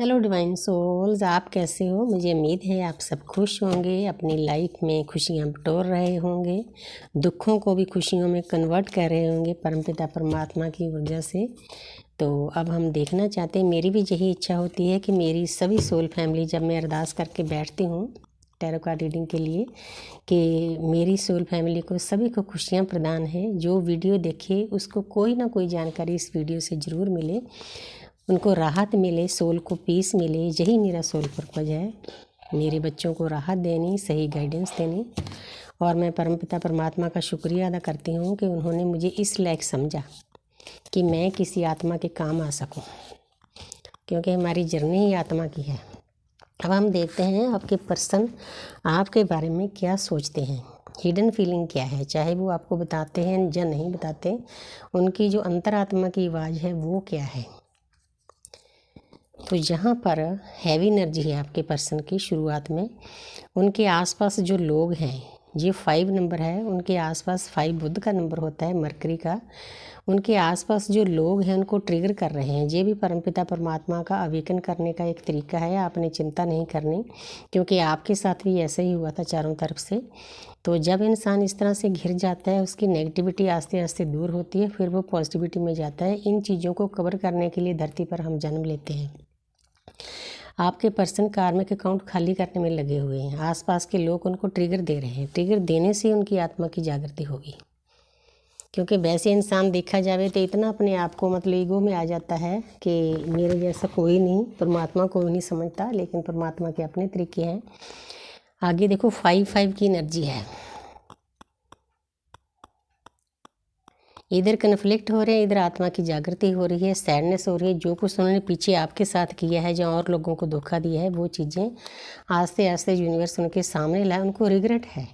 Hello divine souls, आप कैसे हो। मुझे उम्मीद है आप सब खुश होंगे, अपनी लाइफ में खुशियाँ बटोर रहे होंगे, दुखों को भी खुशियों में कन्वर्ट कर रहे होंगे परमपिता परमात्मा की वजह से। तो अब हम देखना चाहते हैं, मेरी भी यही इच्छा होती है कि मेरी सभी सोल फैमिली, जब मैं अरदास करके बैठती हूँ टैरो कार्ड रीडिंग के लिए, कि मेरी सोल फैमिली को सभी को खुशियाँ प्रदान है। जो वीडियो देखे उसको कोई ना कोई जानकारी इस वीडियो से ज़रूर मिले, उनको राहत मिले, सोल को पीस मिले। यही मेरा सोल पर्पज है, मेरे बच्चों को राहत देनी, सही गाइडेंस देनी। और मैं परमपिता परमात्मा का शुक्रिया अदा करती हूँ कि उन्होंने मुझे इस लायक समझा कि मैं किसी आत्मा के काम आ सकूँ, क्योंकि हमारी जर्नी ही आत्मा की है। अब हम देखते हैं आपके पर्सन आपके बारे में क्या सोचते हैं, हिडन फीलिंग क्या है, चाहे वो आपको बताते हैं या नहीं बताते, उनकी जो अंतरात्मा की आवाज़ है वो क्या है। तो यहाँ पर हैवी एनर्जी है आपके पर्सन की शुरुआत में। उनके आसपास जो लोग हैं, ये 5 नंबर है, उनके आसपास 5 बुध का नंबर होता है, मरकरी का। उनके आसपास जो लोग हैं उनको ट्रिगर कर रहे हैं। ये भी परमपिता परमात्मा का अवेकन करने का एक तरीका है। आपने चिंता नहीं करनी, क्योंकि आपके साथ भी ऐसा ही हुआ था चारों तरफ से। तो जब इंसान इस तरह से घिर जाता है, उसकी नेगेटिविटी आस्ते आस्ते दूर होती है, फिर वो पॉजिटिविटी में जाता है। इन चीज़ों को कवर करने के लिए धरती पर हम जन्म लेते हैं। आपके पर्सन कार्मिक अकाउंट खाली करने में लगे हुए हैं। आसपास के लोग उनको ट्रिगर दे रहे हैं। ट्रिगर देने से उनकी आत्मा की जागृति होगी, क्योंकि वैसे इंसान देखा जाए तो इतना अपने आप को मतलब ईगो में आ जाता है कि मेरे जैसा कोई नहीं, परमात्मा को नहीं समझता। लेकिन परमात्मा के अपने तरीके हैं। आगे देखो 5 की एनर्जी है। इधर कन्फ्लिक्ट हो रहे हैं, इधर आत्मा की जागृति हो रही है, सैडनेस हो रही है। जो कुछ उन्होंने पीछे आपके साथ किया है, जहाँ और लोगों को धोखा दिया है, वो चीज़ें आस्ते आस्ते यूनिवर्स उनके सामने लाए। उनको रिग्रेट है।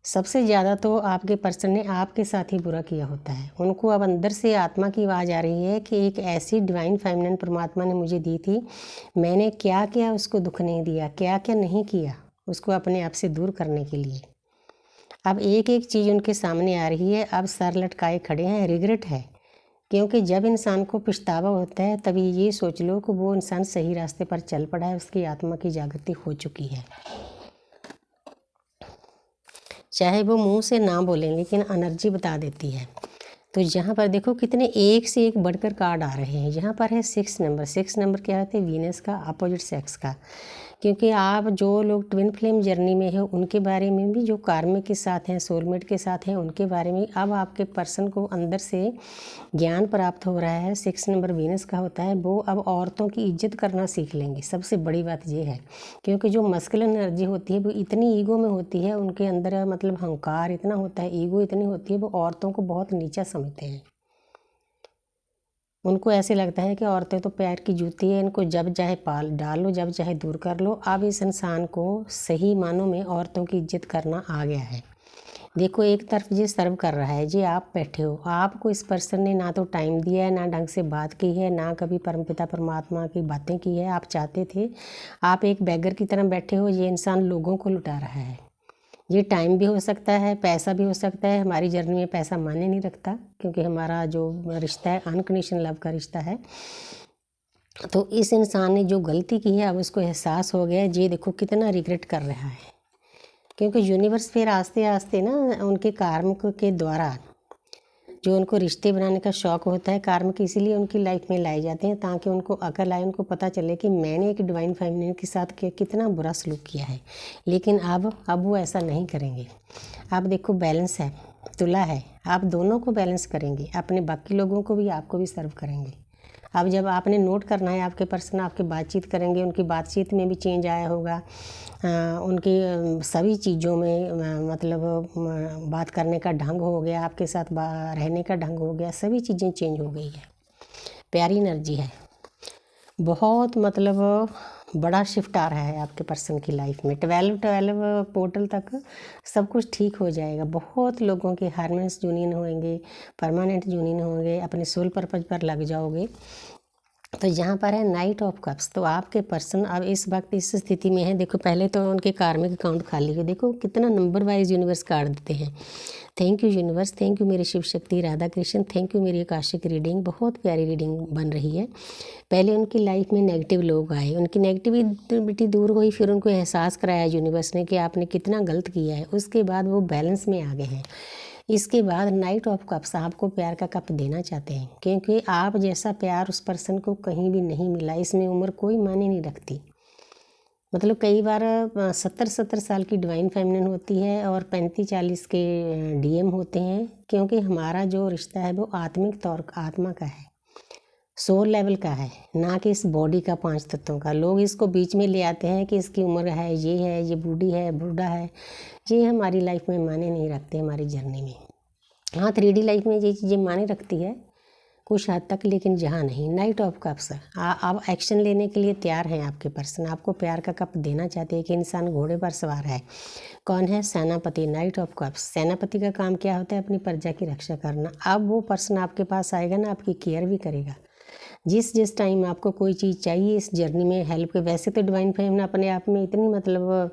सबसे ज़्यादा तो आपके पर्सन ने आपके साथ ही बुरा किया होता है। उनको अब अंदर से आत्मा की आवाज़ आ रही है कि एक ऐसी डिवाइन फेमिनिन परमात्मा ने मुझे दी थी, मैंने क्या क्या उसको दुख नहीं दिया, क्या क्या नहीं किया उसको अपने आप से दूर करने के लिए। अब एक एक चीज़ उनके सामने आ रही है। अब सर लटकाए खड़े हैं, रिग्रेट है। क्योंकि जब इंसान को पछतावा होता है, तभी ये सोच लो कि वो इंसान सही रास्ते पर चल पड़ा है, उसकी आत्मा की जागृति हो चुकी है। चाहे वो मुंह से ना बोलें, लेकिन एनर्जी बता देती है। तो यहाँ पर देखो कितने एक से एक बढ़कर कार्ड आ रहे हैं। यहाँ पर है 6 नंबर। 6 नंबर क्या होता है? वीनस का, अपोजिट सेक्स का। क्योंकि आप जो लोग ट्विन फ्लेम जर्नी में है, उनके बारे में भी, जो कार्मिक के साथ हैं, सोलमेट के साथ हैं, उनके बारे में अब आपके पर्सन को अंदर से ज्ञान प्राप्त हो रहा है। 6 नंबर वीनस का होता है। वो अब औरतों की इज्जत करना सीख लेंगे। सबसे बड़ी बात ये है, क्योंकि जो मस्कुलिन एनर्जी होती है वो इतनी ईगो में होती है, उनके अंदर मतलब अहंकार इतना होता है, ईगो इतनी होती है, वो औरतों को बहुत नीचा समझते हैं। उनको ऐसे लगता है कि औरतें तो पैर की जूती है, इनको जब चाहे पाल डाल लो, जब चाहे दूर कर लो। अब इस इंसान को सही मानों में औरतों की इज्जत करना आ गया है। देखो एक तरफ ये सर्व कर रहा है, जी आप बैठे हो, आपको इस पर्सन ने ना तो टाइम दिया है, ना ढंग से बात की है, ना कभी परमपिता परमात्मा की बातें की है। आप चाहते थे, आप एक बैगर की तरह बैठे हो। ये इंसान लोगों को लुटा रहा है। ये टाइम भी हो सकता है, पैसा भी हो सकता है। हमारी जर्नी में पैसा मायने नहीं रखता, क्योंकि हमारा जो रिश्ता है अनकंडीशनल लव का रिश्ता है। तो इस इंसान ने जो गलती की है, अब उसको एहसास हो गया। ये देखो कितना रिग्रेट कर रहा है, क्योंकि यूनिवर्स फिर आस्ते आस्ते ना उनके कार्मिक के द्वारा, जो उनको रिश्ते बनाने का शौक़ होता है, कार्मिक इसीलिए उनकी लाइफ में लाए जाते हैं, ताकि उनको अकल आए, उनको पता चले कि मैंने एक डिवाइन फेमिनिन के साथ कितना बुरा सलूक किया है। लेकिन अब वो ऐसा नहीं करेंगे। अब देखो बैलेंस है, तुला है। आप दोनों को बैलेंस करेंगे, अपने बाकी लोगों को भी, आपको भी सर्व करेंगे। अब जब आपने नोट करना है, आपके पर्सन आपके बातचीत करेंगे, उनकी बातचीत में भी चेंज आया होगा। उनकी सभी चीज़ों में मतलब बात करने का ढंग हो गया, आपके साथ रहने का ढंग हो गया, सभी चीज़ें चेंज हो गई है। प्यारी एनर्जी है बहुत, मतलब बड़ा शिफ्ट आ रहा है आपके पर्सन की लाइफ में। 12 पोर्टल तक सब कुछ ठीक हो जाएगा। बहुत लोगों के हार्मोन्स यूनियन होंगे, परमानेंट यूनियन होंगे, अपने सोल पर्पज पर लग जाओगे। तो यहाँ पर है नाइट ऑफ कप्स। तो आपके पर्सन अब इस वक्त इस स्थिति में है, देखो पहले तो उनके कार्मिक अकाउंट खाली है, देखो कितना नंबर वाइज यूनिवर्स कार्ड देते हैं। Thank you universe, thank you मेरी शिव शक्ति राधा कृष्ण, थैंक यू मेरी आकाशिक रीडिंग, बहुत प्यारी रीडिंग बन रही है। पहले उनकी लाइफ में नेगेटिव लोग आए, उनकी नेगेटिविटी दूर हुई, फिर उनको एहसास कराया यूनिवर्स ने कि आपने कितना गलत किया है, उसके बाद वो बैलेंस में आ गए हैं। इसके बाद नाइट ऑफ कप्स आपको प्यार का कप देना चाहते हैं, क्योंकि आप जैसा प्यार उस पर्सन को कहीं भी नहीं मिला। इसमें उम्र कोई मायने नहीं रखती। मतलब कई बार 70 साल की डिवाइन फेमिनिन होती है और 35-40 के डीएम होते हैं, क्योंकि हमारा जो रिश्ता है वो आत्मिक तौर आत्मा का है, सोल लेवल का है, ना कि इस बॉडी का 5 तत्वों का। लोग इसको बीच में ले आते हैं कि इसकी उम्र है, ये बूढ़ी है, बूढ़ा है। ये हमारी लाइफ में मायने नहीं रखते, हमारी जर्नी में। हाँ 3D लाइफ में ये चीज़ें मायने रखती है कुछ हद तक, लेकिन जहाँ नहीं। नाइट ऑफ कप्स, आप एक्शन लेने के लिए तैयार हैं। आपके पर्सन आपको प्यार का कप देना चाहते हैं कि इंसान घोड़े पर सवार है। कौन है? सेनापति। नाइट ऑफ कप्स, सेनापति का काम क्या होता है? अपनी प्रजा की रक्षा करना। अब वो पर्सन आपके पास आएगा ना, आपकी केयर भी करेगा। जिस टाइम आपको कोई चीज़ चाहिए इस जर्नी में हेल्प के, वैसे तो डिवाइन फेमिनिन अपने आप में इतनी मतलब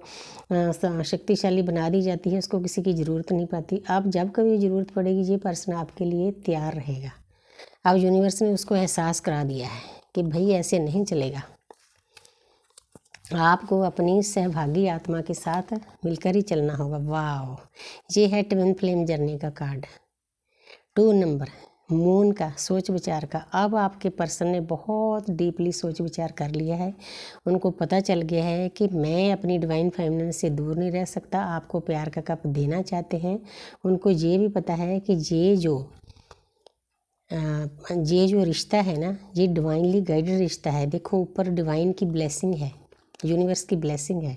शक्तिशाली बना दी जाती है, उसको किसी की ज़रूरत नहीं पाती। अब जब कभी ज़रूरत पड़ेगी ये पर्सन आपके लिए तैयार रहेगा। अब यूनिवर्स ने उसको एहसास करा दिया है कि भाई ऐसे नहीं चलेगा, आपको अपनी सहभागी आत्मा के साथ मिलकर ही चलना होगा। वाह, ये है ट्विन फ्लेम जर्नी का कार्ड। 2 नंबर मून का, सोच विचार का। अब आपके पर्सन ने बहुत डीपली सोच विचार कर लिया है, उनको पता चल गया है कि मैं अपनी डिवाइन फेमिनिन से दूर नहीं रह सकता। आपको प्यार का कप देना चाहते हैं। उनको ये भी पता है कि ये जो रिश्ता है ना, ये डिवाइनली गाइडेड रिश्ता है। देखो ऊपर डिवाइन की ब्लेसिंग है, यूनिवर्स की ब्लेसिंग है।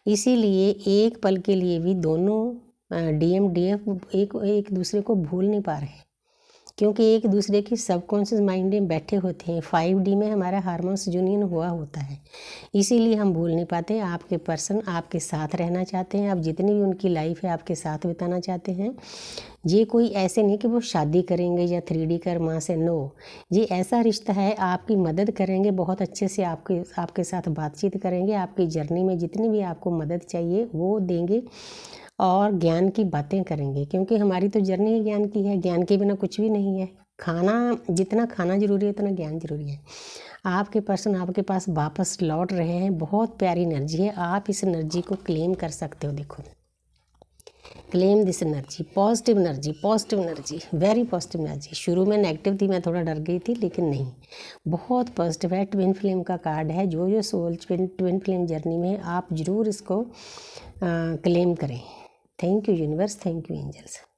इसीलिए एक पल के लिए भी दोनों डीएम डीएफ एक दूसरे को भूल नहीं पा रहे, क्योंकि एक दूसरे की सबकॉन्शियस माइंड में बैठे होते हैं। 5D में हमारा हार्मोन्स यूनियन हुआ होता है, इसीलिए हम भूल नहीं पाते। आपके पर्सन आपके साथ रहना चाहते हैं, आप जितनी भी उनकी लाइफ है आपके साथ बिताना चाहते हैं। ये कोई ऐसे नहीं कि वो शादी करेंगे या 3D कर माँ से, नो। ये ऐसा रिश्ता है, आपकी मदद करेंगे, बहुत अच्छे से आपके साथ बातचीत करेंगे, आपकी जर्नी में जितनी भी आपको मदद चाहिए वो देंगे और ज्ञान की बातें करेंगे, क्योंकि हमारी तो जर्नी ही ज्ञान की है। ज्ञान के बिना कुछ भी नहीं है। जितना खाना जरूरी है उतना ज्ञान जरूरी है। आपके पर्सन आपके पास वापस लौट रहे हैं, बहुत प्यारी एनर्जी है। आप इस एनर्जी को क्लेम कर सकते हो। देखो, claim this energy, positive energy, very positive energy. शुरू में नेगेटिव थी, मैं थोड़ा डर गई थी, लेकिन नहीं, बहुत पॉजिटिव है। ट्विन फ्लेम का कार्ड है। जो सोल ट्विन फ्लेम जर्नी में आप ज़रूर इसको क्लेम करें। Thank you universe, thank you angels.